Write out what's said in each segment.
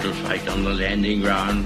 battle fight on the landing ground.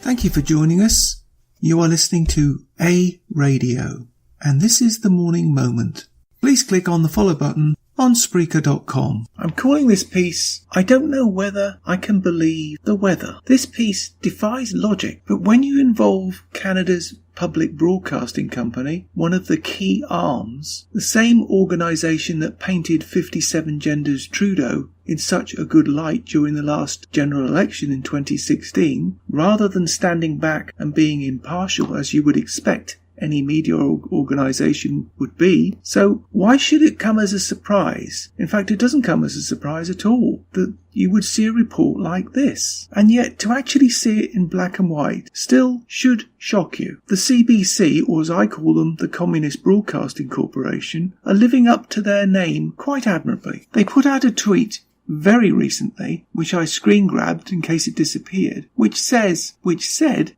Thank you for joining us. You are listening to A Radio, and this is the Morning Moment. Please click on the follow button on Spreaker.com. I'm calling this piece, I Don't Know Whether I Can Believe the Weather. This piece defies logic, but when you involve Canada's public broadcasting company, one of the key arms, the same organisation that painted 57 Genders TRUDEAU in such a good light during the last general election in 2016, rather than standing back and being impartial as you would expect any media organisation would be. So why should it come as a surprise? In fact, it doesn't come as a surprise at all that you would see a report like this. And yet to actually see it in black and white still should shock you. The CBC, or as I call them, the Communist Broadcasting Corporation, are living up to their name quite admirably. They put out a tweet very recently, which I screen grabbed in case it disappeared, which said,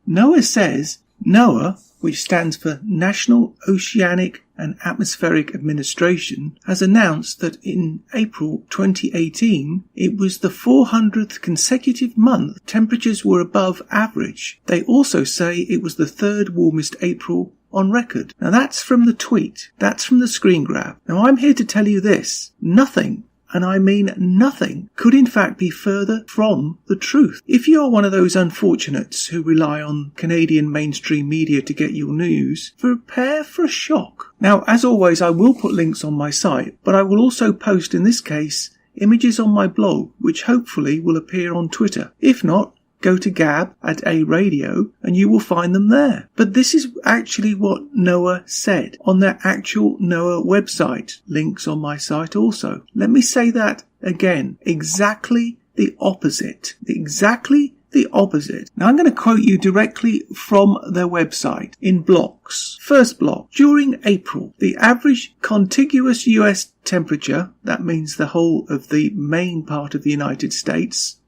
NOAA says, NOAA, which stands for National Oceanic and Atmospheric Administration, has announced that in April 2018, it was the 400th consecutive month temperatures were above average. They also say it was the third warmest April on record. Now that's from the tweet. That's from the screen grab. Now I'm here to tell you this. Nothing, and I mean nothing, could in fact be further from the truth. If you are one of those unfortunates who rely on Canadian mainstream media to get your news, prepare for a shock. Now, as always, I will put links on my site, but I will also post, in this case, images on my blog, which hopefully will appear on Twitter. If not, go to Gab at A Radio and you will find them there. But this is actually what NOAA said on their actual NOAA website. Links on my site also. Let me say that again. Exactly the opposite. Exactly the opposite. Now I'm going to quote you directly from their website in blocks. First block. During April, the average contiguous US temperature, that means the whole of the main part of the United States,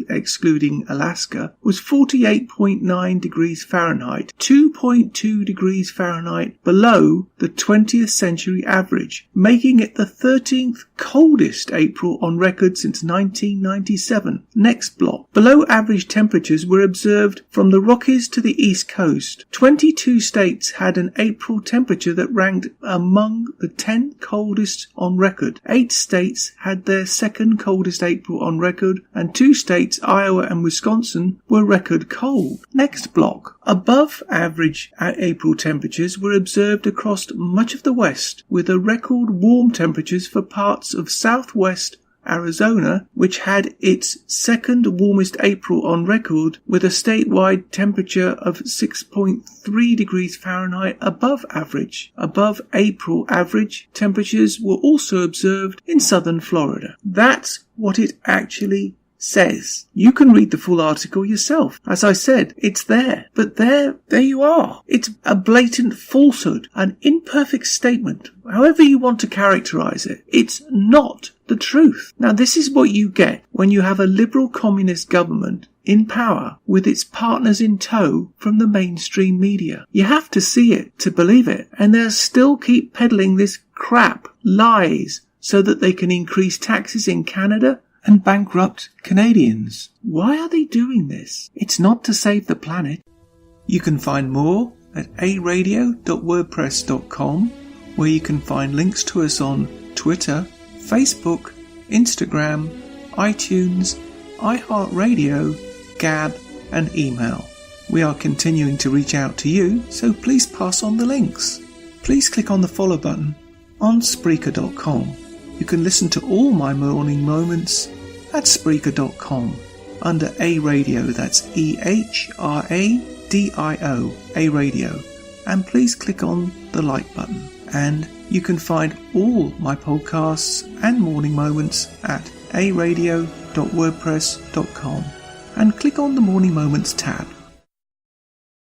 excluding Alaska, was 48.9 degrees Fahrenheit, 2.2 degrees Fahrenheit below the 20th century average, making it the 13th coldest April on record since 1997. Next block. Below average temperatures were observed from the Rockies to the East Coast. 22 states had an April temperature that ranked among the 10 coldest on record. 8 states had their second coldest April on record, and 2 states, Iowa and Wisconsin, were record cold. Next block. Above average April temperatures were observed across much of the West, with a record warm temperatures for parts of southwest Arizona, which had its second warmest April on record, with a statewide temperature of 6.3 degrees Fahrenheit above average. Above April average temperatures were also observed in southern Florida. That's what it actually says. You can read the full article yourself. As I said, it's there. But there you are. It's a blatant falsehood, an imperfect statement, however you want to characterize it. It's not the truth. Now, this is what you get when you have a liberal communist government in power with its partners in tow from the mainstream media. You have to see it to believe it. And they'll still keep peddling this crap, lies, so that they can increase taxes in Canada and bankrupt Canadians. Why are they doing this? It's not to save the planet. You can find more at aradio.wordpress.com, where you can find links to us on Twitter, Facebook, Instagram, iTunes, iHeartRadio, Gab and email. We are continuing to reach out to you, so please pass on the links. Please click on the follow button on Spreaker.com. You can listen to all my morning moments at Spreaker.com under A Radio, that's EHRADIO, A Radio, and please click on the like button. And you can find all my podcasts and morning moments at aradio.wordpress.com and click on the Morning Moments tab.